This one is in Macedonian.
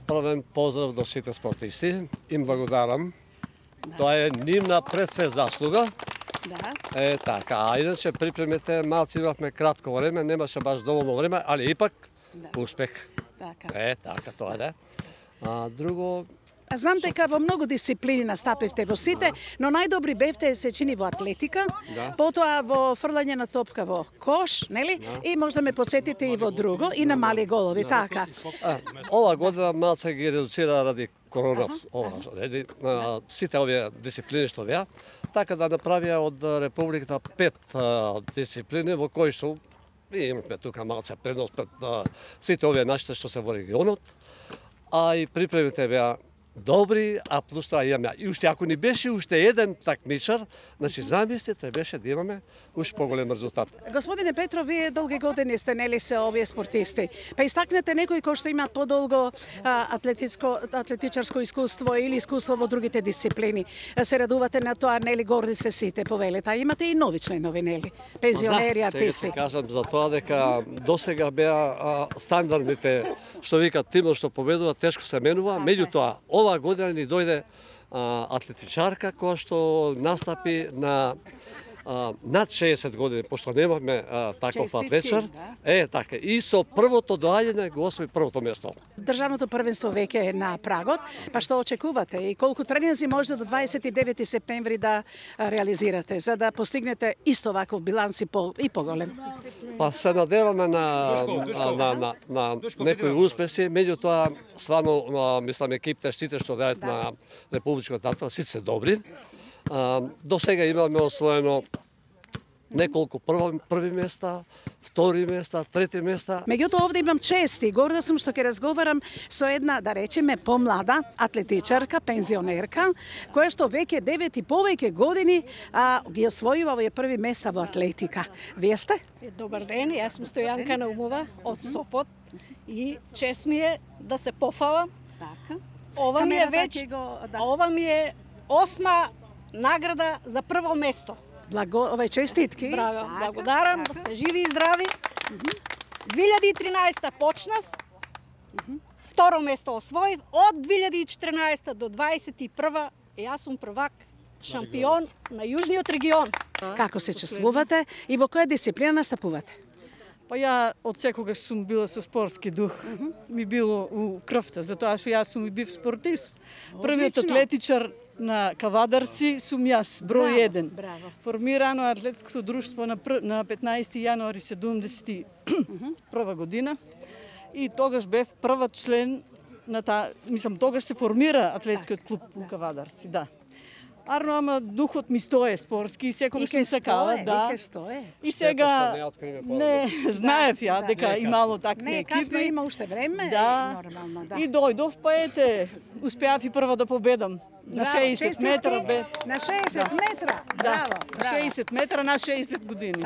направен поздрав до сите спортисти. Им благодарам. Тоа е нивна пред се заслуга. Да. Така, а иначе припремите, малци имавме кратко време, немаше баш доволно време, али ипак успех. Така. Така, тоа е. Друго, Знам дека во многу дисциплини настапивте во сите, но најдобри бевте се чини во атлетика, потоа во фрлање на топка во кош, нели? И можда ме подсетите и во друго, и на мали голови, така. ова година малце ги редуцира ради корона, сите овие дисциплини што беа, така да направија од Републиката 5 дисциплини во кои што имаме тука малце предност пред сите овие нашите што се во регионот, а и припремите беа добри, а плюс тоа имаме. И уште ако ни беше уште еден такмичар, значи замислите беше да имаме уште поголем резултат. Господине Петров, вие долги години сте нели се овие спортисти. Па истакнете некои кои што имаат подолго атлетичарско искуство или искуство во другите дисциплини. Се радувате на тоа, нели горди се сите, повелете. А имате и нови членови, нели? Пензионери, артисти. Сега ќе кажам за тоа дека досега беа стандардните што викаат тимот што победува тешко се менува, меѓутоа ова година ни дојде атлетичарка која што настапи на над 60 години, пошто немавме таков атлетичар. Така, и со првото доаѓање го освои првото место. Државното првенство веќе е на прагот, па што очекувате и колку тренинзи може до 29 септември да реализирате за да постигнете исто ваков биланс и поголем? Па се надеваме на некои успеси, меѓутоа стварно мислам екипите што дајат на Републичката атла сите се добри. До сега имаме освоено неколку први места, втори места, трети места. Меѓутоа овде имам чести, горда сум што ќе разговарам со една, да речеме, помлада атлетичарка, пензионерка, која што веќе 9 и повеќе години ги освојува овие први места во атлетика. Вие сте? Добар ден, јас сум Стојанка Наумова од Сопот и чест ми е да се пофалам. Ова ми е 8 награда за прво место. Честитки. Браво, благодарам, да сте живи и здрави. 2013 почнав, второ место освоив, од 2014 до 2021 јас сум првак, шампион на Јужниот регион. Како се чувствувате и во која дисциплина настапувате? Па ја од секогаш сум била со спортски дух. Ми било у крвта, затоа што јас сум и бив спортист. Првиот атлетичар на Кавадарци сум јас, број 1. Формирано атлетското друштво на 15 јануари 71 година и тогаш бев првиот член на тогаш се формира атлетскиот клуб у Кавадарци, да. Арно, ама духот ми стое спортски и секогаш сум сакала, да. И сега не знаев ја дека имало такви екипи. Не, касно има уште време, нормално, да. И дојдов, па ете, успеав и прва да победам. На 60 метра. На 60 метра, браво. На 60 метра на 60 години.